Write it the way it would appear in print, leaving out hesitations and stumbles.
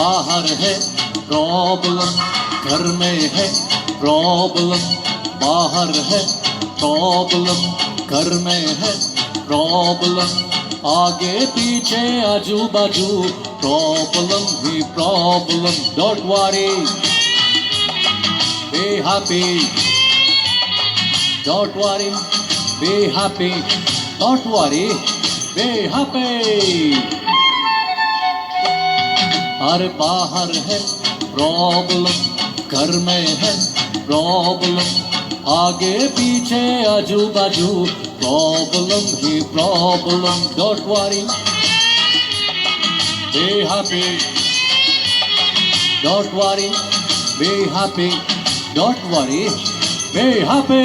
बाहर है प्रॉब्लम, घर में है प्रॉब्लम, बाहर है प्रॉब्लम, घर में है प्रॉब्लम, आगे पीछे आजू बाजू problem he problem. Don't worry, be happy. Don't worry, be happy. Don't worry, be happy. अरे बाहर है प्रॉब्लम, घर में है प्रॉब्लम, आगे पीछे आजू बाजू problem he problem. Don't worry, be happy. Don't worry, be happy. Don't worry, be happy.